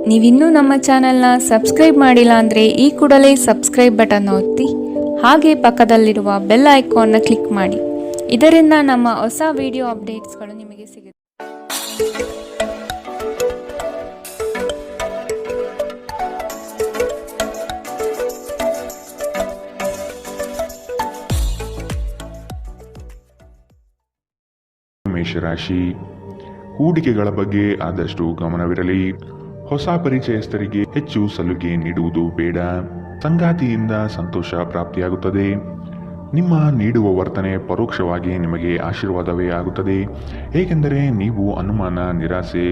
ನೀವಿನ್ನೂ ನಮ್ಮ ಚಾನೆಲ್ನ ಸಬ್ಸ್ಕ್ರೈಬ್ ಮಾಡಿಲ್ಲ ಅಂದರೆ ಈ ಕೂಡಲೇ ಸಬ್ಸ್ಕ್ರೈಬ್ ಬಟನ್ ಒತ್ತಿ ಹಾಗೆ ಪಕ್ಕದಲ್ಲಿರುವ ಬೆಲ್ ಐಕಾನ್ನ ಕ್ಲಿಕ್ ಮಾಡಿ. ಇದರಿಂದ ನಮ್ಮ ಹೊಸ ವಿಡಿಯೋ ಅಪ್ಡೇಟ್ಸ್ಗಳು ನಿಮಗೆ ಸಿಗುತ್ತೆ. ಮೇಷರಾಶಿ, ಹೂಡಿಕೆಗಳ ಬಗ್ಗೆ ಆದಷ್ಟು ಗಮನವಿರಲಿ. ಹೊಸ ಪರಿಚಯಸ್ಥರಿಗೆ ಹೆಚ್ಚು ಸಲುಗೆ ನೀಡುವುದು ಬೇಡ. ಸಂಗಾತಿಯಿಂದ ಸಂತೋಷ ಪ್ರಾಪ್ತಿಯಾಗುತ್ತದೆ. ನಿಮ್ಮ ನೀಡುವ ವರ್ತನೆ ಪರೋಕ್ಷವಾಗಿ ನಿಮಗೆ ಆಶೀರ್ವಾದವೇ ಆಗುತ್ತದೆ. ಏಕೆಂದರೆ ನೀವು ಅನುಮಾನ, ನಿರಾಸೆ,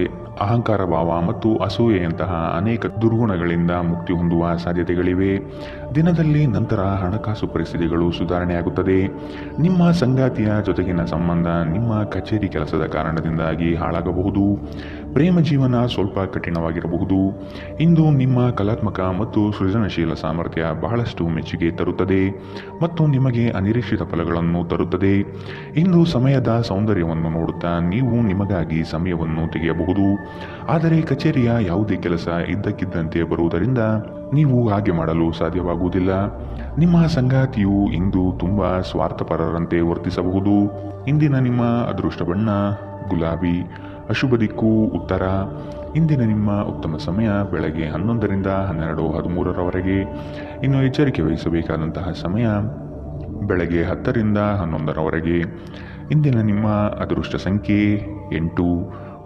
ಅಹಂಕಾರ ಭಾವ ಮತ್ತು ಅಸೂಯೆಯಂತಹ ಅನೇಕ ದುರ್ಗುಣಗಳಿಂದ ಮುಕ್ತಿ ಹೊಂದುವ ಸಾಧ್ಯತೆಗಳಿವೆ. ದಿನದಲ್ಲಿ ನಂತರ ಹಣಕಾಸು ಪರಿಸ್ಥಿತಿಗಳು ಸುಧಾರಣೆಯಾಗುತ್ತದೆ. ನಿಮ್ಮ ಸಂಗಾತಿಯ ಜೊತೆಗಿನ ಸಂಬಂಧ ನಿಮ್ಮ ಕಚೇರಿ ಕೆಲಸದ ಕಾರಣದಿಂದಾಗಿ ಹಾಳಾಗಬಹುದು. ಪ್ರೇಮ ಜೀವನ ಸ್ವಲ್ಪ ಕಠಿಣವಾಗಿರಬಹುದು. ಇಂದು ನಿಮ್ಮ ಕಲಾತ್ಮಕ ಮತ್ತು ಸೃಜನಶೀಲ ಸಾಮರ್ಥ್ಯ ಬಹಳಷ್ಟು ಮೆಚ್ಚುಗೆ ತರುತ್ತದೆ ಮತ್ತು ನಿಮಗೆ ಅನಿರೀಕ್ಷಿತ ಫಲಗಳನ್ನು ತರುತ್ತದೆ. ಇಂದು ಸಮಯದ ಸೌಂದರ್ಯವನ್ನು ನೋಡುತ್ತಾ ನೀವು ನಿಮಗಾಗಿ ಸಮಯವನ್ನು ತೆಗೆಯಬಹುದು. ಆದರೆ ಕಚೇರಿಯ ಯಾವುದೇ ಕೆಲಸ ಇದ್ದಕ್ಕಿದ್ದಂತೆ ಬರುವುದರಿಂದ ನೀವು ಹಾಗೆ ಮಾಡಲು ಸಾಧ್ಯವಾಗುವುದಿಲ್ಲ. ನಿಮ್ಮ ಸಂಗಾತಿಯು ಇಂದು ತುಂಬಾ ಸ್ವಾರ್ಥಪರರಂತೆ ವರ್ತಿಸಬಹುದು. ಇಂದಿನ ನಿಮ್ಮ ಅದೃಷ್ಟ ಬಣ್ಣ ಗುಲಾಬಿ, ಅಶುಭ ದಿಕ್ಕು ಉತ್ತರ. ಇಂದಿನ ನಿಮ್ಮ ಉತ್ತಮ ಸಮಯ ಬೆಳಗ್ಗೆ 11ರಿಂದ 12:13ರವರೆಗೆ. ಇನ್ನು ಎಚ್ಚರಿಕೆ ವಹಿಸಬೇಕಾದಂತಹ ಸಮಯ ಬೆಳಗ್ಗೆ 10ರಿಂದ 11ರವರೆಗೆ. ಇಂದಿನ ನಿಮ್ಮ ಅದೃಷ್ಟ ಸಂಖ್ಯೆ 8.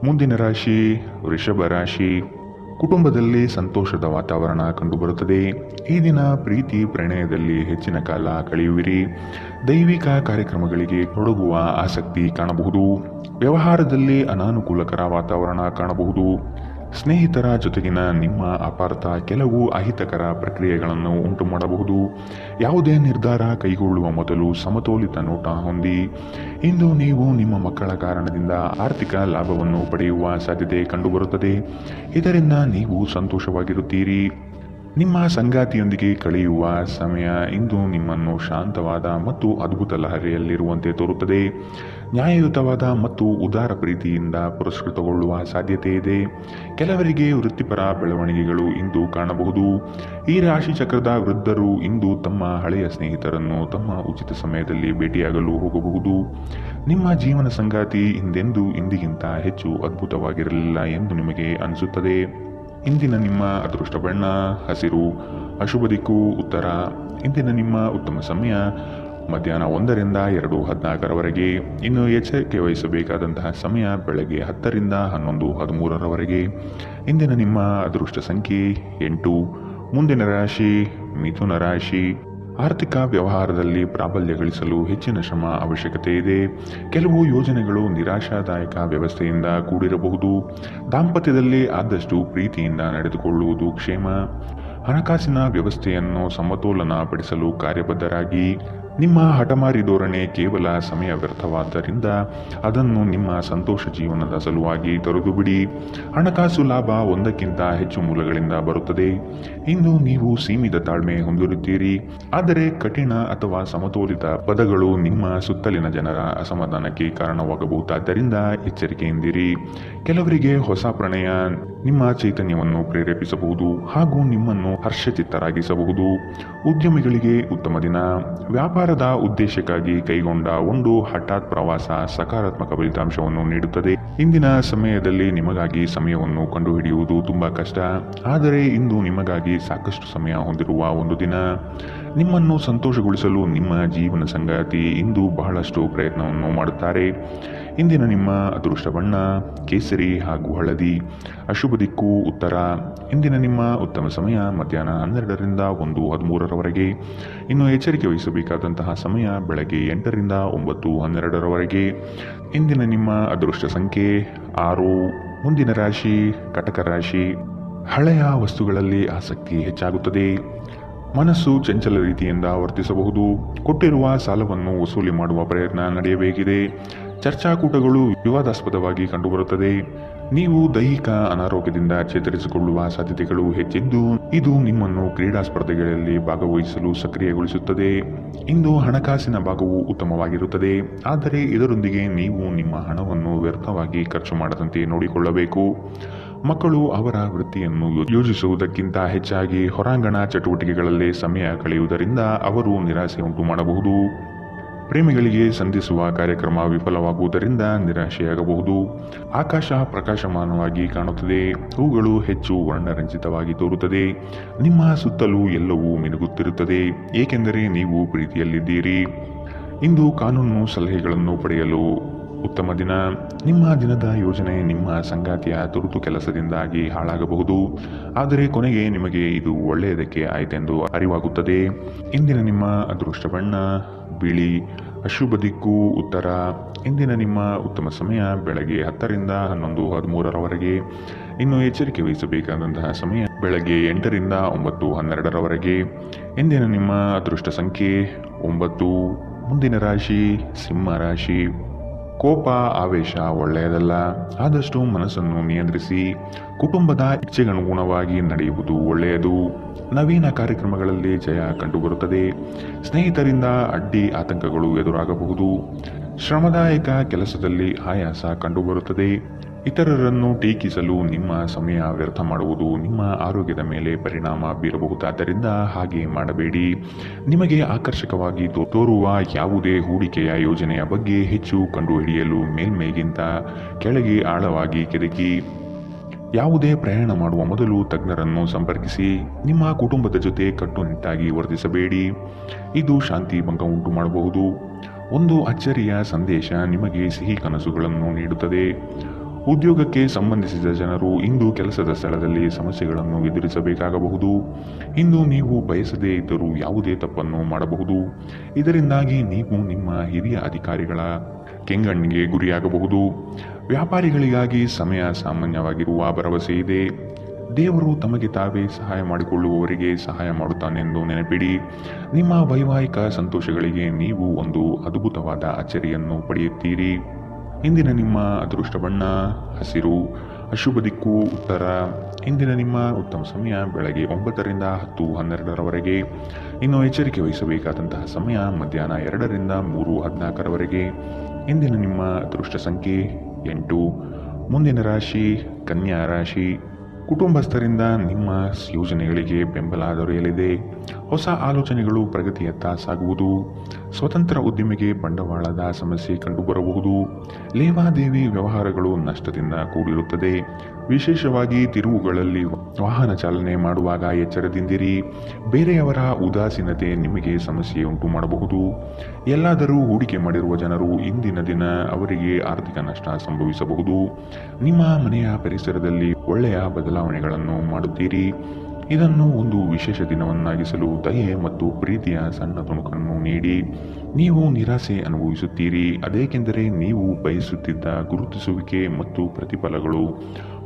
ಮುಂದಿನ ರಾಶಿ ವೃಷಭ ರಾಶಿ. ಕುಟುಂಬದಲ್ಲಿ ಸಂತೋಷದ ವಾತಾವರಣ ಕಂಡುಬರುತ್ತದೆ. ಈ ದಿನ ಪ್ರೀತಿ ಪ್ರಣಯದಲ್ಲಿ ಹೆಚ್ಚಿನ ಕಾಲ ಕಳೆಯುವಿರಿ. ದೈವಿಕ ಕಾರ್ಯಕ್ರಮಗಳಿಗೆ ತೊಡಗುವ ಆಸಕ್ತಿ ಕಾಣಬಹುದು. ವ್ಯವಹಾರದಲ್ಲಿ ಅನಾನುಕೂಲಕರ ವಾತಾವರಣ ಕಾಣಬಹುದು. ಸ್ನೇಹಿತರ ಜೊತೆಗಿನ ನಿಮ್ಮ ಅಪಾರ್ಥ ಕೆಲವು ಅಹಿತಕರ ಪ್ರಕ್ರಿಯೆಗಳನ್ನು ಉಂಟು ಮಾಡಬಹುದು. ಯಾವುದೇ ನಿರ್ಧಾರ ಕೈಗೊಳ್ಳುವ ಮೊದಲು ಸಮತೋಲಿತ ನೋಟ ಹೊಂದಿ. ಇಂದು ನೀವು ನಿಮ್ಮ ಮಕ್ಕಳ ಕಾರಣದಿಂದ ಆರ್ಥಿಕ ಲಾಭವನ್ನು ಪಡೆಯುವ ಸಾಧ್ಯತೆ ಕಂಡುಬರುತ್ತದೆ. ಇದರಿಂದ ನೀವು ಸಂತೋಷವಾಗಿರುತ್ತೀರಿ. ನಿಮ್ಮ ಸಂಗಾತಿಯೊಂದಿಗೆ ಕಳೆಯುವ ಸಮಯ ಇಂದು ನಿಮ್ಮನ್ನು ಶಾಂತವಾದ ಮತ್ತು ಅದ್ಭುತ ಲಹರಿಯಲ್ಲಿರುವಂತೆ ತೋರುತ್ತದೆ. ನ್ಯಾಯಯುತವಾದ ಮತ್ತು ಉದಾರ ಪ್ರೀತಿಯಿಂದ ಪುರಸ್ಕೃತಗೊಳ್ಳುವ ಸಾಧ್ಯತೆ ಇದೆ. ಕೆಲವರಿಗೆ ವೃತ್ತಿಪರ ಬೆಳವಣಿಗೆಗಳು ಇಂದು ಕಾಣಬಹುದು. ಈ ರಾಶಿ ಚಕ್ರದ ವೃದ್ಧರು ಇಂದು ತಮ್ಮ ಹಳೆಯ ಸ್ನೇಹಿತರನ್ನು ತಮ್ಮ ಉಚಿತ ಸಮಯದಲ್ಲಿ ಭೇಟಿಯಾಗಲು ಹೋಗಬಹುದು. ನಿಮ್ಮ ಜೀವನ ಸಂಗಾತಿ ಇಂದಿಗಿಂತ ಹೆಚ್ಚು ಅದ್ಭುತವಾಗಿರಲಿಲ್ಲ ಎಂದು ನಿಮಗೆ ಅನಿಸುತ್ತದೆ. ಇಂದಿನ ನಿಮ್ಮ ಅದೃಷ್ಟ ಬಣ್ಣ ಹಸಿರು, ಅಶುಭ ದಿಕ್ಕು ಉತ್ತರ. ಇಂದಿನ ನಿಮ್ಮ ಉತ್ತಮ ಸಮಯ ಮಧ್ಯಾಹ್ನ 1ರಿಂದ 2:14ರವರೆಗೆ. ಇನ್ನು ಎಚ್ಚರಿಕೆ ವಹಿಸಬೇಕಾದಂತಹ ಸಮಯ ಬೆಳಗ್ಗೆ 10ರಿಂದ 11:13ರವರೆಗೆ. ಇಂದಿನ ನಿಮ್ಮ ಅದೃಷ್ಟ ಸಂಖ್ಯೆ 8. ಮುಂದಿನ ರಾಶಿ ಮಿಥುನ ರಾಶಿ. ಆರ್ಥಿಕ ವ್ಯವಹಾರದಲ್ಲಿ ಪ್ರಾಬಲ್ಯ ಗಳಿಸಲು ಹೆಚ್ಚಿನ ಶ್ರಮ ಅವಶ್ಯಕತೆ ಇದೆ. ಕೆಲವು ಯೋಜನೆಗಳು ನಿರಾಶಾದಾಯಕ ವ್ಯವಸ್ಥೆಯಿಂದ ಕೂಡಿರಬಹುದು. ದಾಂಪತ್ಯದಲ್ಲಿ ಆದಷ್ಟು ಪ್ರೀತಿಯಿಂದ ನಡೆದುಕೊಳ್ಳುವುದು ಕ್ಷೇಮ. ಹಣಕಾಸಿನ ವ್ಯವಸ್ಥೆಯನ್ನು ಸಮತೋಲನ ಪಡಿಸಲು ಕಾರ್ಯಬದ್ಧರಾಗಿ. ನಿಮ್ಮ ಹಠಮಾರಿ ಧೋರಣೆ ಕೇವಲ ಸಮಯ ವ್ಯರ್ಥವಾದ್ದರಿಂದ ಅದನ್ನು ನಿಮ್ಮ ಸಂತೋಷ ಜೀವನದ ಸಲುವಾಗಿ ತೊರೆದು ಬಿಡಿ. ಹಣಕಾಸು ಲಾಭ ಒಂದಕ್ಕಿಂತ ಹೆಚ್ಚು ಮೂಲಗಳಿಂದ ಬರುತ್ತದೆ. ಇಂದು ನೀವು ಸೀಮಿತ ತಾಳ್ಮೆ ಹೊಂದಿರುತ್ತೀರಿ. ಆದರೆ ಕಠಿಣ ಅಥವಾ ಸಮತೋಲಿತ ಪದಗಳು ನಿಮ್ಮ ಸುತ್ತಲಿನ ಜನರ ಅಸಮಾಧಾನಕ್ಕೆ ಕಾರಣವಾಗಬಹುದಾದ್ದರಿಂದ ಎಚ್ಚರಿಕೆಯಿಂದಿರಿ. ಕೆಲವರಿಗೆ ಹೊಸ ಪ್ರಣಯ ನಿಮ್ಮ ಚೈತನ್ಯವನ್ನು ಪ್ರೇರೇಪಿಸಬಹುದು ಹಾಗೂ ನಿಮ್ಮನ್ನು ಹರ್ಷಚಿತ್ತರಾಗಿಸಬಹುದು. ಉದ್ಯಮಿಗಳಿಗೆ ಉತ್ತಮ ದಿನ. ವ್ಯಾಪಾರದ ಉದ್ದೇಶಕ್ಕಾಗಿ ಕೈಗೊಂಡ ಒಂದು ಹಠಾತ್ ಪ್ರವಾಸ ಸಕಾರಾತ್ಮಕ ಫಲಿತಾಂಶವನ್ನು ನೀಡುತ್ತದೆ. ಇಂದಿನ ಸಮಯದಲ್ಲಿ ನಿಮಗಾಗಿ ಸಮಯವನ್ನು ಕಂಡುಹಿಡಿಯುವುದು ತುಂಬಾ ಕಷ್ಟ. ಆದರೆ ಇಂದು ನಿಮಗಾಗಿ ಸಾಕಷ್ಟು ಸಮಯ ಹೊಂದಿರುವ ಒಂದು ದಿನ. ನಿಮ್ಮನ್ನು ಸಂತೋಷಗೊಳಿಸಲು ನಿಮ್ಮ ಜೀವನ ಸಂಗಾತಿ ಇಂದು ಬಹಳಷ್ಟು ಪ್ರಯತ್ನವನ್ನು ಮಾಡುತ್ತಾರೆ. ಇಂದಿನ ನಿಮ್ಮ ಅದೃಷ್ಟ ಬಣ್ಣ ಕೇಸರಿ ಹಾಗೂ ಹಳದಿ, ಅಶುಭ ದಿಕ್ಕು ಉತ್ತರ. ಇಂದಿನ ನಿಮ್ಮ ಉತ್ತಮ ಸಮಯ ಮಧ್ಯಾಹ್ನ 12ರಿಂದ 1:13ರವರೆಗೆ. ಇನ್ನು ಎಚ್ಚರಿಕೆ ವಹಿಸಬೇಕಾದಂತಹ ಸಮಯ ಬೆಳಗ್ಗೆ 8ರಿಂದ 9:12ರವರೆಗೆ. ಇಂದಿನ ನಿಮ್ಮ ಅದೃಷ್ಟ ಸಂಖ್ಯೆ 6. ಮುಂದಿನ ರಾಶಿ ಕಟಕ ರಾಶಿ. ಹಳೆಯ ವಸ್ತುಗಳಲ್ಲಿ ಆಸಕ್ತಿ ಹೆಚ್ಚಾಗುತ್ತದೆ. ಮನಸ್ಸು ಚಂಚಲ ರೀತಿಯಿಂದ ವರ್ತಿಸಬಹುದು. ಕೊಟ್ಟಿರುವ ಸಾಲವನ್ನು ವಸೂಲಿ ಮಾಡುವ ಪ್ರಯತ್ನ ನಡೆಯಬೇಕಿದೆ. ಚರ್ಚಾಕೂಟಗಳು ವಿವಾದಾಸ್ಪದವಾಗಿ ಕಂಡುಬರುತ್ತದೆ. ನೀವು ದೈಹಿಕ ಅನಾರೋಗ್ಯದಿಂದ ಚೇತರಿಸಿಕೊಳ್ಳುವ ಸಾಧ್ಯತೆಗಳು ಹೆಚ್ಚಿದ್ದು ಇದು ನಿಮ್ಮನ್ನು ಕ್ರೀಡಾ ಸ್ಪರ್ಧೆಗಳಲ್ಲಿ ಭಾಗವಹಿಸಲು ಸಕ್ರಿಯಗೊಳಿಸುತ್ತದೆ. ಇಂದು ಹಣಕಾಸಿನ ಭಾಗವು ಉತ್ತಮವಾಗಿರುತ್ತದೆ, ಆದರೆ ಇದರೊಂದಿಗೆ ನೀವು ನಿಮ್ಮ ಹಣವನ್ನು ವ್ಯರ್ಥವಾಗಿ ಖರ್ಚು ಮಾಡದಂತೆ ನೋಡಿಕೊಳ್ಳಬೇಕು. ಮಕ್ಕಳು ಅವರ ವೃತ್ತಿಯನ್ನು ಯೋಜಿಸುವುದಕ್ಕಿಂತ ಹೆಚ್ಚಾಗಿ ಹೊರಾಂಗಣ ಚಟುವಟಿಕೆಗಳಲ್ಲಿ ಸಮಯ ಕಳೆಯುವುದರಿಂದ ಅವರು ನಿರಾಸೆ ಉಂಟು ಮಾಡಬಹುದು. ಪ್ರೇಮಿಗಳಿಗೆ ಸಂಧಿಸುವ ಕಾರ್ಯಕ್ರಮ ವಿಫಲವಾಗುವುದರಿಂದ ನಿರಾಶೆಯಾಗಬಹುದು. ಆಕಾಶ ಪ್ರಕಾಶಮಾನವಾಗಿ ಕಾಣುತ್ತದೆ. ಹೂಗಳು ಹೆಚ್ಚು ವರ್ಣರಂಜಿತವಾಗಿ ತೋರುತ್ತದೆ. ನಿಮ್ಮ ಸುತ್ತಲೂ ಎಲ್ಲವೂ ಮಿನುಗುತ್ತಿರುತ್ತದೆ, ಏಕೆಂದರೆ ನೀವು ಪ್ರೀತಿಯಲ್ಲಿದ್ದೀರಿ. ಇಂದು ಕಾನೂನು ಸಲಹೆಗಳನ್ನು ಪಡೆಯಲು ಉತ್ತಮ ದಿನ. ನಿಮ್ಮ ದಿನದ ಯೋಜನೆ ನಿಮ್ಮ ಸಂಗಾತಿಯ ತುರ್ತು ಕೆಲಸದಿಂದಾಗಿ ಹಾಳಾಗಬಹುದು, ಆದರೆ ಕೊನೆಗೆ ನಿಮಗೆ ಇದು ಒಳ್ಳೆಯದಕ್ಕೆ ಆಯಿತೆಂದು ಅರಿವಾಗುತ್ತದೆ. ಇಂದಿನ ನಿಮ್ಮ ಅದೃಷ್ಟ ಬಣ್ಣ ಬಿಳಿ. ಅಶುಭ ದಿಕ್ಕು ಉತ್ತರ. ಇಂದಿನ ನಿಮ್ಮ ಉತ್ತಮ ಸಮಯ ಬೆಳಗ್ಗೆ 10 ರಿಂದ 11:13ರವರೆಗೆ. ಇನ್ನು ಎಚ್ಚರಿಕೆ ವಹಿಸಬೇಕಾದಂತಹ ಸಮಯ ಬೆಳಗ್ಗೆ 8 ರಿಂದ 9:12ರವರೆಗೆ. ಇಂದಿನ ನಿಮ್ಮ ಅದೃಷ್ಟ ಸಂಖ್ಯೆ 9. ಮುಂದಿನ ರಾಶಿ ಸಿಂಹ ರಾಶಿ. ಕೋಪ ಆವೇಶ ಒಳ್ಳೆಯದಲ್ಲ. ಆದಷ್ಟು ಮನಸ್ಸನ್ನು ನಿಯಂತ್ರಿಸಿ ಕುಟುಂಬದ ಇಚ್ಛೆಗನುಗುಣವಾಗಿ ನಡೆಯುವುದು ಒಳ್ಳೆಯದು. ನವೀನ ಕಾರ್ಯಕ್ರಮಗಳಲ್ಲಿ ಜಯ ಕಂಡುಬರುತ್ತದೆ. ಸ್ನೇಹಿತರಿಂದ ಅಡ್ಡಿ ಆತಂಕಗಳು ಎದುರಾಗಬಹುದು. ಶ್ರಮದಾಯಕ ಕೆಲಸದಲ್ಲಿ ಆಯಾಸ ಕಂಡುಬರುತ್ತದೆ. ಇತರರನ್ನು ಟೀಕಿಸಲು ನಿಮ್ಮ ಸಮಯ ವ್ಯರ್ಥ ಮಾಡುವುದು ನಿಮ್ಮ ಆರೋಗ್ಯದ ಮೇಲೆ ಪರಿಣಾಮ ಬೀರಬಹುದಾದ್ದರಿಂದ ಹಾಗೆ ಮಾಡಬೇಡಿ. ನಿಮಗೆ ಆಕರ್ಷಕವಾಗಿ ತೋರುವ ಯಾವುದೇ ಹೂಡಿಕೆಯ ಯೋಜನೆಯ ಬಗ್ಗೆ ಹೆಚ್ಚು ಕಂಡುಹಿಡಿಯಲು ಮೇಲ್ಮೈಗಿಂತ ಕೆಳಗೆ ಆಳವಾಗಿ ಕೆದಕಿ. ಯಾವುದೇ ಪ್ರಯಾಣ ಮಾಡುವ ಮೊದಲು ತಜ್ಞರನ್ನು ಸಂಪರ್ಕಿಸಿ. ನಿಮ್ಮ ಕುಟುಂಬದ ಜೊತೆ ಕಟ್ಟುನಿಟ್ಟಾಗಿ ವರ್ತಿಸಬೇಡಿ, ಇದು ಶಾಂತಿ ಭಂಗ ಉಂಟು ಮಾಡಬಹುದು. ಒಂದು ಅಚ್ಚರಿಯ ಸಂದೇಶ ನಿಮಗೆ ಸಿಹಿ ಕನಸುಗಳನ್ನು ನೀಡುತ್ತದೆ. ಉದ್ಯೋಗಕ್ಕೆ ಸಂಬಂಧಿಸಿದ ಜನರು ಇಂದು ಕೆಲಸದ ಸ್ಥಳದಲ್ಲಿ ಸಮಸ್ಯೆಗಳನ್ನು ಎದುರಿಸಬೇಕಾಗಬಹುದು. ಇಂದು ನೀವು ಬಯಸದೇ ಇದ್ದರೂ ಯಾವುದೇ ತಪ್ಪನ್ನು ಮಾಡಬಹುದು. ಇದರಿಂದಾಗಿ ನೀವು ನಿಮ್ಮ ಹಿರಿಯ ಅಧಿಕಾರಿಗಳ ಕೆಂಗಣ್ಣಿಗೆ ಗುರಿಯಾಗಬಹುದು. ವ್ಯಾಪಾರಿಗಳಿಗಾಗಿ ಸಮಯ ಸಾಮಾನ್ಯವಾಗಿರುವ ಭರವಸೆ ಇದೆ. ದೇವರು ತಮಗೆ ತಾವೇ ಸಹಾಯ ಮಾಡಿಕೊಳ್ಳುವವರಿಗೆ ಸಹಾಯ ಮಾಡುತ್ತಾನೆಂದು ನೆನಪಿಡಿ. ನಿಮ್ಮ ವೈವಾಹಿಕ ಸಂತೋಷಗಳಿಗೆ ನೀವು ಒಂದು ಅದ್ಭುತವಾದ ಅಚ್ಚರಿಯನ್ನು ಪಡೆಯುತ್ತೀರಿ. ಇಂದಿನ ನಿಮ್ಮ ಅದೃಷ್ಟ ಬಣ್ಣ ಹಸಿರು. ಅಶುಭ ದಿಕ್ಕು ಉತ್ತರ. ಇಂದಿನ ನಿಮ್ಮ ಉತ್ತಮ ಸಮಯ ಬೆಳಗ್ಗೆ 9 ರಿಂದ 10:12ರವರೆಗೆ. ಇನ್ನು ಎಚ್ಚರಿಕೆ ವಹಿಸಬೇಕಾದಂತಹ ಸಮಯ ಮಧ್ಯಾಹ್ನ 2 ರಿಂದ 3:14ರವರೆಗೆ. ಇಂದಿನ ನಿಮ್ಮ ಅದೃಷ್ಟ ಸಂಖ್ಯೆ 8. ಮುಂದಿನ ರಾಶಿ ಕನ್ಯಾ ರಾಶಿ. ಕುಟುಂಬಸ್ಥರಿಂದ ನಿಮ್ಮ ಯೋಜನೆಗಳಿಗೆ ಬೆಂಬಲ ದೊರೆಯಲಿದೆ. ಹೊಸ ಆಲೋಚನೆಗಳು ಪ್ರಗತಿಯತ್ತ ಸಾಗುವುದು. ಸ್ವತಂತ್ರ ಉದ್ಯಮಿಗೆ ಬಂಡವಾಳದ ಸಮಸ್ಯೆ ಕಂಡುಬರಬಹುದು. ಲೇವಾದೇವಿ ವ್ಯವಹಾರಗಳು ನಷ್ಟದಿಂದ ಕೂಡಿರುತ್ತದೆ. ವಿಶೇಷವಾಗಿ ತಿರುವುಗಳಲ್ಲಿ ವಾಹನ ಚಾಲನೆ ಮಾಡುವಾಗ ಎಚ್ಚರದಿಂದಿರಿ. ಬೇರೆಯವರ ಉದಾಸೀನತೆ ನಿಮಗೆ ಸಮಸ್ಯೆ ಉಂಟು ಮಾಡಬಹುದು. ಎಲ್ಲಾದರೂ ಹೂಡಿಕೆ ಮಾಡಿರುವ ಜನರು ಇಂದಿನ ದಿನ ಅವರಿಗೆ ಆರ್ಥಿಕ ನಷ್ಟ ಸಂಭವಿಸಬಹುದು. ನಿಮ್ಮ ಮನೆಯ ಪರಿಸರದಲ್ಲಿ ಒಳ್ಳೆಯ ಬದಲಾವಣೆಗಳನ್ನು ಮಾಡುತ್ತೀರಿ. ಇದನ್ನು ಒಂದು ವಿಶೇಷ ದಿನವನ್ನಾಗಿಸಲು ದಯೆ ಮತ್ತು ಪ್ರೀತಿಯ ಸಣ್ಣ ತುಣುಕನ್ನು ನೀಡಿ. ನೀವು ನಿರಾಸೆ ಅನುಭವಿಸುತ್ತೀರಿ, ಅದೇಕೆಂದರೆ ನೀವು ಬಯಸುತ್ತಿದ್ದ ಗುರುತಿಸುವಿಕೆ ಮತ್ತು ಪ್ರತಿಫಲಗಳು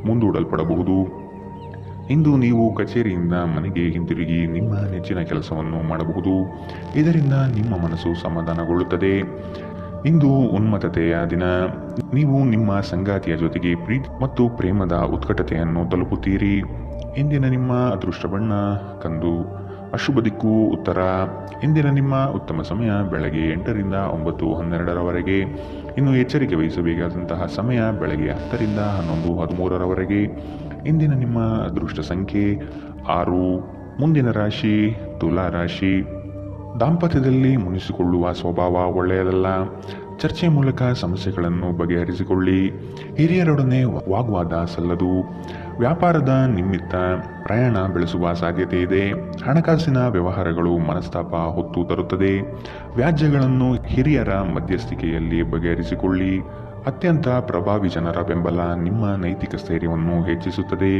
ಮುಂದೂಡಲ್ಪಡಬಹುದು. ಇಂದು ನೀವು ಕಚೇರಿಯಿಂದ ಮನೆಗೆ ಹಿಂತಿರುಗಿ ನಿಮ್ಮ ನೆಚ್ಚಿನ ಕೆಲಸವನ್ನು ಮಾಡಬಹುದು. ಇದರಿಂದ ನಿಮ್ಮ ಮನಸ್ಸು ಸಮಾಧಾನಗೊಳ್ಳುತ್ತದೆ. ಇಂದು ಉನ್ಮತ್ತತೆಯ ದಿನ. ನೀವು ನಿಮ್ಮ ಸಂಗಾತಿಯ ಜೊತೆಗೆ ಪ್ರೀತಿ ಮತ್ತು ಪ್ರೇಮದ ಉತ್ಕಟತೆಯನ್ನು ತಲುಪುತ್ತೀರಿ. ಇಂದಿನ ನಿಮ್ಮ ಅದೃಷ್ಟ ಬಣ್ಣ ಕಂದು. ಅಶುಭ ದಿಕ್ಕು ಉತ್ತರ. ಇಂದಿನ ನಿಮ್ಮ ಉತ್ತಮ ಸಮಯ ಬೆಳಗ್ಗೆ 8 ರಿಂದ 9:12ರವರೆಗೆ. ಇನ್ನು ಎಚ್ಚರಿಕೆ ವಹಿಸಬೇಕಾದಂತಹ ಸಮಯ ಬೆಳಗ್ಗೆ 10 ರಿಂದ 11:13ರವರೆಗೆ. ಇಂದಿನ ನಿಮ್ಮ ಅದೃಷ್ಟ ಸಂಖ್ಯೆ 6. ಮುಂದಿನ ರಾಶಿ ತುಲಾ ರಾಶಿ. ದಾಂಪತ್ಯದಲ್ಲಿ ಮುನಿಸಿಕೊಳ್ಳುವ ಸ್ವಭಾವ ಒಳ್ಳೆಯದಲ್ಲ. ಚರ್ಚೆ ಮೂಲಕ ಸಮಸ್ಯೆಗಳನ್ನು ಬಗೆಹರಿಸಿಕೊಳ್ಳಿ. ಹಿರಿಯರೊಡನೆ ವಾಗ್ವಾದ ಸಲ್ಲದು. ವ್ಯಾಪಾರದ ನಿಮಿತ್ತ ಪ್ರಯಾಣ ಬೆಳೆಸುವ ಸಾಧ್ಯತೆ ಇದೆ. ಹಣಕಾಸಿನ ವ್ಯವಹಾರಗಳು ಮನಸ್ತಾಪ ಹೊತ್ತು ತರುತ್ತದೆ. ವ್ಯಾಜ್ಯಗಳನ್ನು ಹಿರಿಯರ ಮಧ್ಯಸ್ಥಿಕೆಯಲ್ಲಿ ಬಗೆಹರಿಸಿಕೊಳ್ಳಿ. ಅತ್ಯಂತ ಪ್ರಭಾವಿ ಜನರ ಬೆಂಬಲ ನಿಮ್ಮ ನೈತಿಕ ಸ್ಥೈರ್ಯವನ್ನು ಹೆಚ್ಚಿಸುತ್ತದೆ.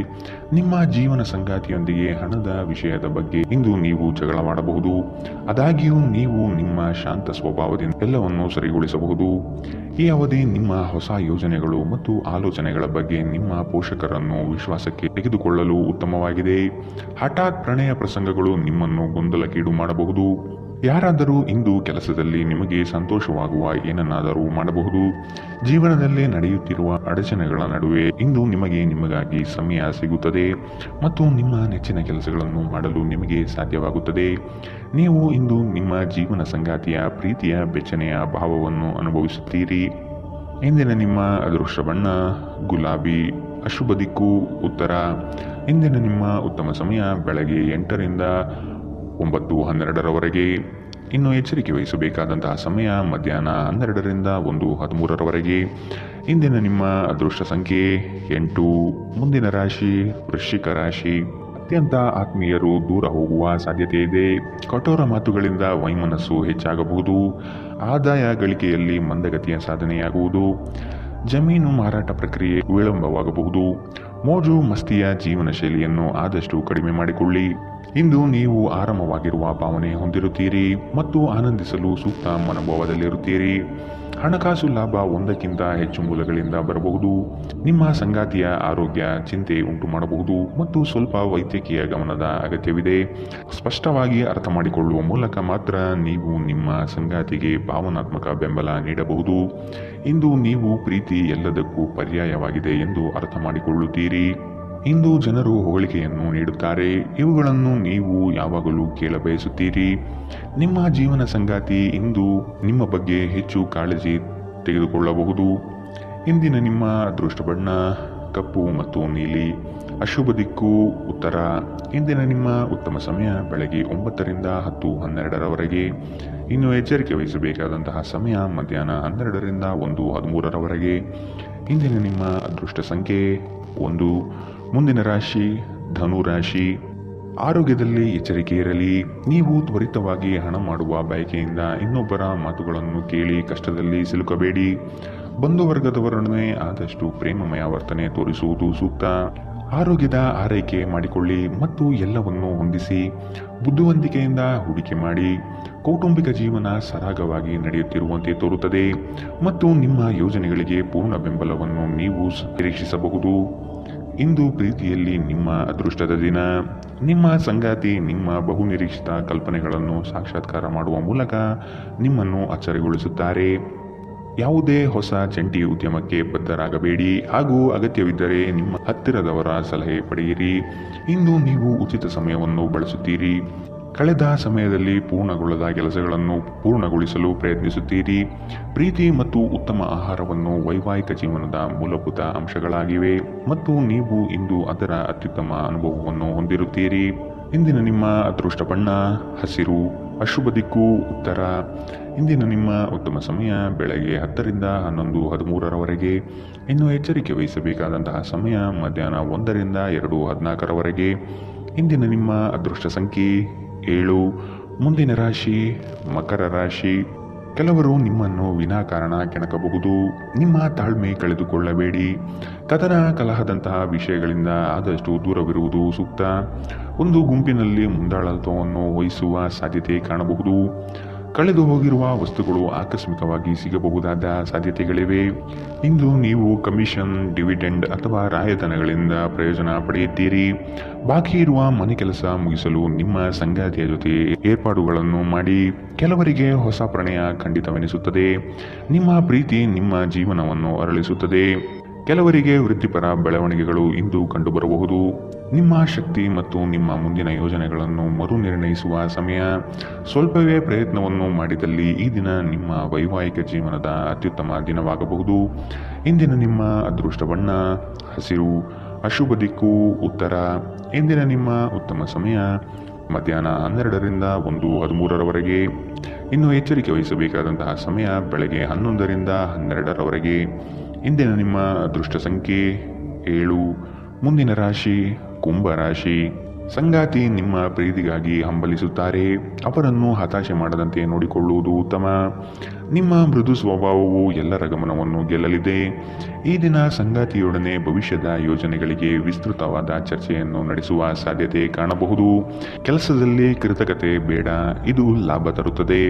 ನಿಮ್ಮ ಜೀವನ ಸಂಗಾತಿಯೊಂದಿಗೆ ಹಣದ ವಿಷಯದ ಬಗ್ಗೆ ಇಂದು ನೀವು ಜಗಳವಾಡಬಹುದು. ಆದಾಗ್ಯೂ ನೀವು ನಿಮ್ಮ ಶಾಂತ ಸ್ವಭಾವದಿಂದ ಎಲ್ಲವನ್ನೂ ಸರಿಗೊಳಿಸಬಹುದು. ಈ ಅವಧಿ ನಿಮ್ಮ ಹೊಸ ಯೋಜನೆಗಳು ಮತ್ತು ಆಲೋಚನೆಗಳ ಬಗ್ಗೆ ನಿಮ್ಮ ಪೋಷಕರನ್ನು ವಿಶ್ವಾಸಕ್ಕೆ ತೆಗೆದುಕೊಳ್ಳಲು ಉತ್ತಮವಾಗಿದೆ. ಹಠಾತ್ ಪ್ರಣಯ ಪ್ರಸಂಗಗಳು ನಿಮ್ಮನ್ನು ಗೊಂದಲಕ್ಕೀಡು ಮಾಡಬಹುದು. ಯಾರಾದರೂ ಇಂದು ಕೆಲಸದಲ್ಲಿ ನಿಮಗೆ ಸಂತೋಷವಾಗುವ ಏನನ್ನಾದರೂ ಮಾಡಬಹುದು. ಜೀವನದಲ್ಲೇ ನಡೆಯುತ್ತಿರುವ ಅಡಚಣೆಗಳ ನಡುವೆ ಇಂದು ನಿಮಗಾಗಿ ಸಮಯ ಸಿಗುತ್ತದೆ ಮತ್ತು ನಿಮ್ಮ ನೆಚ್ಚಿನ ಕೆಲಸಗಳನ್ನು ಮಾಡಲು ನಿಮಗೆ ಸಾಧ್ಯವಾಗುತ್ತದೆ. ನೀವು ಇಂದು ನಿಮ್ಮ ಜೀವನ ಸಂಗಾತಿಯ ಪ್ರೀತಿಯ ಬೆಚ್ಚನೆಯ ಭಾವವನ್ನು ಅನುಭವಿಸುತ್ತೀರಿ. ಇಂದಿನ ನಿಮ್ಮ ಅದೃಷ್ಟ ಬಣ್ಣ ಗುಲಾಬಿ. ಅಶುಭ ದಿಕ್ಕು ಉತ್ತರ. ಇಂದಿನ ನಿಮ್ಮ ಉತ್ತಮ ಸಮಯ ಬೆಳಗ್ಗೆ 8ರಿಂದ 9:12ರವರೆಗೆ. ಇನ್ನು ಎಚ್ಚರಿಕೆ ವಹಿಸಬೇಕಾದಂತಹ ಸಮಯ ಮಧ್ಯಾಹ್ನ 12ರಿಂದ 1:13ರವರೆಗೆ. ಇಂದಿನ ನಿಮ್ಮ ಅದೃಷ್ಟ ಸಂಖ್ಯೆ 8. ಮುಂದಿನ ರಾಶಿ ವೃಶ್ಚಿಕ ರಾಶಿ. ಅತ್ಯಂತ ಆತ್ಮೀಯರು ದೂರ ಹೋಗುವ ಸಾಧ್ಯತೆ ಇದೆ. ಕಠೋರ ಮಾತುಗಳಿಂದ ವೈಮನಸ್ಸು ಹೆಚ್ಚಾಗಬಹುದು. ಆದಾಯ ಗಳಿಕೆಯಲ್ಲಿ ಮಂದಗತಿಯ ಸಾಧನೆಯಾಗುವುದು. ಜಮೀನು ಮಾರಾಟ ಪ್ರಕ್ರಿಯೆ ವಿಳಂಬವಾಗಬಹುದು. ಮೋಜು ಮಸ್ತಿಯ ಜೀವನ ಶೈಲಿಯನ್ನು ಆದಷ್ಟು ಕಡಿಮೆ ಮಾಡಿಕೊಳ್ಳಿ. ಇಂದು ನೀವು ಆರಾಮವಾಗಿರುವ ಭಾವನೆ ಹೊಂದಿರುತ್ತೀರಿ ಮತ್ತು ಆನಂದಿಸಲು ಸೂಕ್ತ ಮನೋಭಾವದಲ್ಲಿರುತ್ತೀರಿ. ಹಣಕಾಸು ಲಾಭ ಒಂದಕ್ಕಿಂತ ಹೆಚ್ಚು ಮೂಲಗಳಿಂದ ಬರಬಹುದು. ನಿಮ್ಮ ಸಂಗಾತಿಯ ಆರೋಗ್ಯ ಚಿಂತೆ ಉಂಟು ಮಾಡಬಹುದು ಮತ್ತು ಸ್ವಲ್ಪ ವೈದ್ಯಕೀಯ ಗಮನದ ಅಗತ್ಯವಿದೆ. ಸ್ಪಷ್ಟವಾಗಿ ಅರ್ಥ ಮಾಡಿಕೊಳ್ಳುವ ಮೂಲಕ ಮಾತ್ರ ನೀವು ನಿಮ್ಮ ಸಂಗಾತಿಗೆ ಭಾವನಾತ್ಮಕ ಬೆಂಬಲ ನೀಡಬಹುದು. ಇಂದು ನೀವು ಪ್ರೀತಿ ಎಲ್ಲದಕ್ಕೂ ಪರ್ಯಾಯವಾಗಿದೆ ಎಂದು ಅರ್ಥ ಮಾಡಿಕೊಳ್ಳುತ್ತೀರಿ. ಇಂದು ಜನರು ಹೊಗಳಿಕೆಯನ್ನು ನೀಡುತ್ತಾರೆ. ಇವುಗಳನ್ನು ನೀವು ಯಾವಾಗಲೂ ಕೇಳಬಯಸುತ್ತೀರಿ. ನಿಮ್ಮ ಜೀವನ ಸಂಗಾತಿ ಇಂದು ನಿಮ್ಮ ಬಗ್ಗೆ ಹೆಚ್ಚು ಕಾಳಜಿ ತೆಗೆದುಕೊಳ್ಳಬಹುದು. ಇಂದಿನ ನಿಮ್ಮ ಅದೃಷ್ಟ ಬಣ್ಣ ಕಪ್ಪು ಮತ್ತು ನೀಲಿ. ಅಶುಭ ದಿಕ್ಕು ಉತ್ತರ. ಇಂದಿನ ನಿಮ್ಮ ಉತ್ತಮ ಸಮಯ ಬೆಳಗ್ಗೆ 9ರಿಂದ 10:12ರವರೆಗೆ. ಇನ್ನು ಎಚ್ಚರಿಕೆ ವಹಿಸಬೇಕಾದಂತಹ ಸಮಯ ಮಧ್ಯಾಹ್ನ 12ರಿಂದ 1:13ರವರೆಗೆ. ಇಂದಿನ ನಿಮ್ಮ ಅದೃಷ್ಟ ಸಂಖ್ಯೆ 1. ಮುಂದಿನ ರಾಶಿ ಧನು ರಾಶಿ. ಆರೋಗ್ಯದಲ್ಲಿ ಎಚ್ಚರಿಕೆ ಇರಲಿ. ನೀವು ತ್ವರಿತವಾಗಿ ಹಣ ಮಾಡುವ ಬಯಕೆಯಿಂದ ಇನ್ನೊಬ್ಬರ ಮಾತುಗಳನ್ನು ಕೇಳಿ ಕಷ್ಟದಲ್ಲಿ ಸಿಲುಕಬೇಡಿ. ಬಂಧುವರ್ಗದವರೊಡನೆ ಆದಷ್ಟು ಪ್ರೇಮಮಯ ವರ್ತನೆ ತೋರಿಸುವುದು ಸೂಕ್ತ. ಆರೋಗ್ಯದ ಆರೈಕೆ ಮಾಡಿಕೊಳ್ಳಿ ಮತ್ತು ಎಲ್ಲವನ್ನೂ ಹೊಂದಿಸಿ. ಬುದ್ಧಿವಂತಿಕೆಯಿಂದ ಹೂಡಿಕೆ ಮಾಡಿ. ಕೌಟುಂಬಿಕ ಜೀವನ ಸರಾಗವಾಗಿ ನಡೆಯುತ್ತಿರುವಂತೆ ತೋರುತ್ತದೆ ಮತ್ತು ನಿಮ್ಮ ಯೋಜನೆಗಳಿಗೆ ಪೂರ್ಣ ಬೆಂಬಲವನ್ನು ನೀವು ನಿರೀಕ್ಷಿಸಬಹುದು. ಇಂದು ಪ್ರೀತಿಯಲ್ಲಿ ನಿಮ್ಮ ಅದೃಷ್ಟದ ದಿನ. ನಿಮ್ಮ ಸಂಗಾತಿ ನಿಮ್ಮ ಬಹುನಿರೀಕ್ಷಿತ ಕಲ್ಪನೆಗಳನ್ನು ಸಾಕ್ಷಾತ್ಕಾರ ಮಾಡುವ ಮೂಲಕ ನಿಮ್ಮನ್ನು ಅಚ್ಚರಿಗೊಳಿಸುತ್ತಾರೆ. ಯಾವುದೇ ಹೊಸ ಜಂಟಿ ಉದ್ಯಮಕ್ಕೆ ಬದ್ಧರಾಗಬೇಡಿ ಹಾಗೂ ಅಗತ್ಯವಿದ್ದರೆ ನಿಮ್ಮ ಹತ್ತಿರದವರ ಸಲಹೆ ಪಡೆಯಿರಿ. ಇಂದು ನೀವು ಉಚಿತ ಸಮಯವನ್ನು ಬಳಸುತ್ತೀರಿ. ಕಳೆದ ಸಮಯದಲ್ಲಿ ಪೂರ್ಣಗೊಳ್ಳದ ಕೆಲಸಗಳನ್ನು ಪೂರ್ಣಗೊಳಿಸಲು ಪ್ರಯತ್ನಿಸುತ್ತೀರಿ. ಪ್ರೀತಿ ಮತ್ತು ಉತ್ತಮ ಆಹಾರವನ್ನು ವೈವಾಹಿಕ ಜೀವನದ ಮೂಲಭೂತ ಅಂಶಗಳಾಗಿವೆ ಮತ್ತು ನೀವು ಇಂದು ಅದರ ಅತ್ಯುತ್ತಮ ಅನುಭವವನ್ನು ಹೊಂದಿರುತ್ತೀರಿ. ಇಂದಿನ ನಿಮ್ಮ ಅದೃಷ್ಟ ಬಣ್ಣ ಹಸಿರು. ಅಶುಭ ದಿಕ್ಕು ಉತ್ತರ. ಇಂದಿನ ನಿಮ್ಮ ಉತ್ತಮ ಸಮಯ ಬೆಳಗ್ಗೆ 10ರಿಂದ 11:13ರವರೆಗೆ. ಇನ್ನು ಎಚ್ಚರಿಕೆ ವಹಿಸಬೇಕಾದಂತಹ ಸಮಯ ಮಧ್ಯಾಹ್ನ 1ರಿಂದ 2:14ರವರೆಗೆ. ಇಂದಿನ ನಿಮ್ಮ ಅದೃಷ್ಟ ಸಂಖ್ಯೆ 7. ಮುಂದಿನ ರಾಶಿ ಮಕರ ರಾಶಿ. ಕೆಲವರು ನಿಮ್ಮನ್ನು ವಿನಾಕಾರಣ ಕೆಣಕಬಹುದು. ನಿಮ್ಮ ತಾಳ್ಮೆ ಕಳೆದುಕೊಳ್ಳಬೇಡಿ. ಕದನ ಕಲಹದಂತಹ ವಿಷಯಗಳಿಂದ ಆದಷ್ಟು ದೂರವಿರುವುದು ಸೂಕ್ತ. ಒಂದು ಗುಂಪಿನಲ್ಲಿ ಮುಂದಾಳತ್ವವನ್ನು ವಹಿಸುವ ಸಾಧ್ಯತೆ ಕಾಣಬಹುದು. ಕಳೆದು ಹೋಗಿರುವ ವಸ್ತುಗಳು ಆಕಸ್ಮಿಕವಾಗಿ ಸಿಗಬಹುದಾದ ಸಾಧ್ಯತೆಗಳಿವೆ. ಇಂದು ನೀವು ಕಮಿಷನ್, ಡಿವಿಡೆಂಡ್ ಅಥವಾ ರಾಯಧನಗಳಿಂದ ಪ್ರಯೋಜನ ಪಡೆಯುತ್ತೀರಿ. ಬಾಕಿ ಇರುವ ಮನೆ ಕೆಲಸ ಮುಗಿಸಲು ನಿಮ್ಮ ಸಂಗಾತಿಯ ಜೊತೆ ಏರ್ಪಾಡುಗಳನ್ನು ಮಾಡಿ. ಕೆಲವರಿಗೆ ಹೊಸ ಪ್ರಣಯ ಖಂಡಿತವೆನಿಸುತ್ತದೆ. ನಿಮ್ಮ ಪ್ರೀತಿ ನಿಮ್ಮ ಜೀವನವನ್ನು ಅರಳಿಸುತ್ತದೆ. ಕೆಲವರಿಗೆ ವೃತ್ತಿಪರ ಬೆಳವಣಿಗೆಗಳು ಇಂದು ಕಂಡುಬರಬಹುದು. ನಿಮ್ಮ ಶಕ್ತಿ ಮತ್ತು ನಿಮ್ಮ ಮುಂದಿನ ಯೋಜನೆಗಳನ್ನು ಮರು ನಿರ್ಣಯಿಸುವ ಸಮಯ. ಸ್ವಲ್ಪವೇ ಪ್ರಯತ್ನವನ್ನು ಮಾಡಿದಲ್ಲಿ ಈ ದಿನ ನಿಮ್ಮ ವೈವಾಹಿಕ ಜೀವನದ ಅತ್ಯುತ್ತಮ ದಿನವಾಗಬಹುದು. ಇಂದಿನ ನಿಮ್ಮ ಅದೃಷ್ಟ ಬಣ್ಣ ಹಸಿರು. ಅಶುಭ ದಿಕ್ಕು ಉತ್ತರ. ಇಂದಿನ ನಿಮ್ಮ ಉತ್ತಮ ಸಮಯ ಮಧ್ಯಾಹ್ನ 12ರಿಂದ 1:13ರವರೆಗೆ. ಇನ್ನು ಎಚ್ಚರಿಕೆ ವಹಿಸಬೇಕಾದಂತಹ ಸಮಯ ಬೆಳಗ್ಗೆ 11ರಿಂದ 12ರವರೆಗೆ. ಇಂದಿನ ನಿಮ್ಮ ಅದೃಷ್ಟ ಸಂಖ್ಯೆ 7. ಮುಂದಿನ ರಾಶಿ ಕುಂಭ ರಾಶಿ. ಸಂಗಾತಿ ನಿಮ್ಮ ಪ್ರೀತಿಗಾಗಿ ಹಂಬಲಿಸುತ್ತಾರೆ. ಅವರನ್ನು ಹತಾಶೆ ಮಾಡದಂತೆ ನೋಡಿಕೊಳ್ಳುವುದು ಉತ್ತಮ. ನಿಮ್ಮ ಮೃದು ಸ್ವಭಾವವು ಎಲ್ಲರ ಗಮನವನ್ನು ಗೆಲ್ಲಲಿದೆ. ಈ ದಿನ ಸಂಗಾತಿಯೊಡನೆ ಭವಿಷ್ಯದ ಯೋಜನೆಗಳಿಗೆ ವಿಸ್ತೃತವಾದ ಚರ್ಚೆಯನ್ನು ನಡೆಸುವ ಸಾಧ್ಯತೆ ಕಾಣಬಹುದು. ಕೆಲಸದಲ್ಲಿ ಕೃತಕತೆ ಬೇಡ, ಇದು ಲಾಭ ತರುತ್ತದೆ.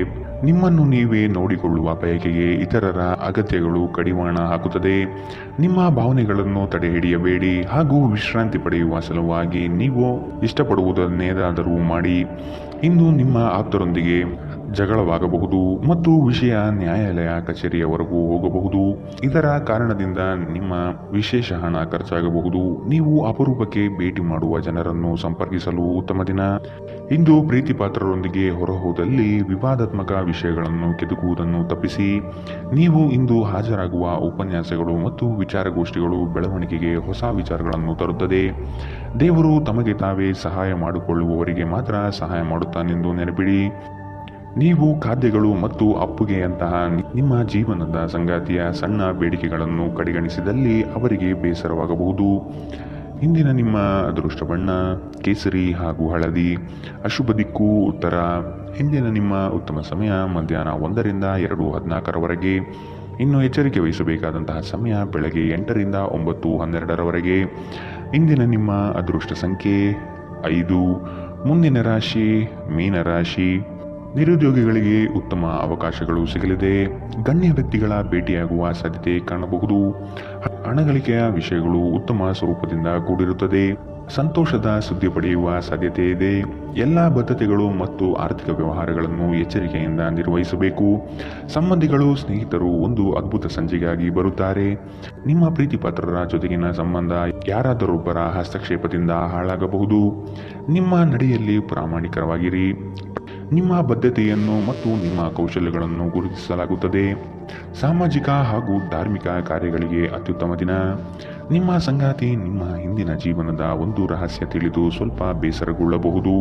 ನಿಮ್ಮನ್ನು ನೀವೇ ನೋಡಿಕೊಳ್ಳುವ ಬಯಕೆಗೆ ಇತರರ ಅಗತ್ಯಗಳು ಕಡಿವಾಣ ಹಾಕುತ್ತದೆ. ನಿಮ್ಮ ಭಾವನೆಗಳನ್ನು ತಡೆಹಿಡಿಯಬೇಡಿ ಹಾಗೂ ವಿಶ್ರಾಂತಿ ಪಡೆಯುವ ಸಲುವಾಗಿ ನೀವು ಇಷ್ಟಪಡುವುದನ್ನೇನಾದರೂ ಮಾಡಿ. ಇಂದು ನಿಮ್ಮ ಆಪ್ತರೊಂದಿಗೆ ಜಗಳವಾಗಬಹುದು ಮತ್ತು ವಿಷಯ ನ್ಯಾಯಾಲಯ ಕಚೇರಿಯವರೆಗೂ ಹೋಗಬಹುದು. ಇದರ ಕಾರಣದಿಂದ ನಿಮ್ಮ ವಿಶೇಷ ಹಣ ಖರ್ಚಾಗಬಹುದು. ನೀವು ಅಪರೂಪಕ್ಕೆ ಭೇಟಿ ಮಾಡುವ ಜನರನ್ನು ಸಂಪರ್ಕಿಸಲು ಉತ್ತಮ ದಿನ. ಇಂದು ಪ್ರೀತಿ ಪಾತ್ರರೊಂದಿಗೆ ಹೊರಹೋದಲ್ಲಿ ವಿವಾದಾತ್ಮಕ ವಿಷಯಗಳನ್ನು ಕೆದಕುವುದನ್ನು ತಪ್ಪಿಸಿ. ನೀವು ಇಂದು ಹಾಜರಾಗುವ ಉಪನ್ಯಾಸಗಳು ಮತ್ತು ವಿಚಾರಗೋಷ್ಠಿಗಳು ಬೆಳವಣಿಗೆಗೆ ಹೊಸ ವಿಚಾರಗಳನ್ನು ತರುತ್ತದೆ. ದೇವರು ತಮಗೆ ತಾವೇ ಸಹಾಯ ಮಾಡಿಕೊಳ್ಳುವವರಿಗೆ ಮಾತ್ರ ಸಹಾಯ ಮಾಡುತ್ತಾನೆಂದು ನೆನಪಿಡಿ. ನೀವು ಖಾದ್ಯಗಳು ಮತ್ತು ಅಪ್ಪುಗೆಯಂತಹ ನಿಮ್ಮ ಜೀವನದ ಸಂಗಾತಿಯ ಸಣ್ಣ ಬೇಡಿಕೆಗಳನ್ನು ಕಡೆಗಣಿಸಿದಲ್ಲಿ ಅವರಿಗೆ ಬೇಸರವಾಗಬಹುದು. ಇಂದಿನ ನಿಮ್ಮ ಅದೃಷ್ಟ ಬಣ್ಣ ಕೇಸರಿ ಹಾಗೂ ಹಳದಿ. ಅಶುಭ ದಿಕ್ಕು ಉತ್ತರ. ಇಂದಿನ ನಿಮ್ಮ ಉತ್ತಮ ಸಮಯ ಮಧ್ಯಾಹ್ನ 1 ರಿಂದ 2:14 ಇನ್ನು ಎಚ್ಚರಿಕೆ ವಹಿಸಬೇಕಾದಂತಹ ಸಮಯ ಬೆಳಗ್ಗೆ 8 ರಿಂದ 9:12 ಇಂದಿನ ನಿಮ್ಮ ಅದೃಷ್ಟ ಸಂಖ್ಯೆ 5. ಮುಂದಿನ ರಾಶಿ ಮೀನರಾಶಿ. ನಿರುದ್ಯೋಗಿಗಳಿಗೆ ಉತ್ತಮ ಅವಕಾಶಗಳು ಸಿಗಲಿದೆ. ಗಣ್ಯ ವ್ಯಕ್ತಿಗಳ ಭೇಟಿಯಾಗುವ ಸಾಧ್ಯತೆ ಕಾಣಬಹುದು. ಹಣಗಳಿಕೆಯ ವಿಷಯಗಳು ಉತ್ತಮ ಸ್ವರೂಪದಿಂದ ಕೂಡಿರುತ್ತದೆ. ಸಂತೋಷದ ಸುದ್ದಿ ಪಡೆಯುವ ಸಾಧ್ಯತೆ ಇದೆ. ಎಲ್ಲ ಬದ್ಧತೆಗಳು ಮತ್ತು ಆರ್ಥಿಕ ವ್ಯವಹಾರಗಳನ್ನು ಎಚ್ಚರಿಕೆಯಿಂದ ನಿರ್ವಹಿಸಬೇಕು. ಸಂಬಂಧಿಗಳು ಸ್ನೇಹಿತರು ಒಂದು ಅದ್ಭುತ ಸಂಜೆಗಾಗಿ ಬರುತ್ತಾರೆ. ನಿಮ್ಮ ಪ್ರೀತಿ ಪಾತ್ರರ ಜೊತೆಗಿನ ಸಂಬಂಧ ಯಾರಾದರೊಬ್ಬರ ಹಸ್ತಕ್ಷೇಪದಿಂದ ಹಾಳಾಗಬಹುದು. ನಿಮ್ಮ ನಡೆಯಲ್ಲಿ ಪ್ರಾಮಾಣಿಕರಾಗಿರಿ. ನಿಮ್ಮ ಬದ್ಧತೆಯನ್ನು ಮತ್ತು ನಿಮ್ಮ ಕೌಶಲ್ಯಗಳನ್ನು ಗುರುತಿಸಲಾಗುತ್ತದೆ. ಸಾಮಾಜಿಕ ಹಾಗೂ ಧಾರ್ಮಿಕ ಕಾರ್ಯಗಳಿಗೆ ಅತ್ಯುತ್ತಮ ದಿನ. ನಿಮ್ಮ ಸಂಗಾತಿ ನಿಮ್ಮ ಹಿಂದಿನ ಜೀವನದ ಒಂದು ರಹಸ್ಯ ತಿಳಿದು ಸ್ವಲ್ಪ ಬೇಸರಗೊಳ್ಳಬಹುದು.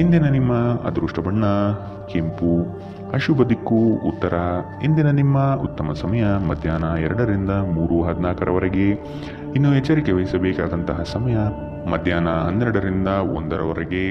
ಇಂದಿನ ನಿಮ್ಮ ಅದೃಷ್ಟ ಬಣ್ಣ ಕೆಂಪು. ಅಶುಭ ದಿಕ್ಕು ಉತ್ತರ. ಇಂದಿನ ನಿಮ್ಮ ಉತ್ತಮ ಸಮಯ ಮಧ್ಯಾಹ್ನ 2 ರಿಂದ 3:14 ಇನ್ನು ಎಚ್ಚರಿಕೆ ವಹಿಸಬೇಕಾದಂತಹ ಸಮಯ ಮಧ್ಯಾಹ್ನ 12 ರಿಂದ 1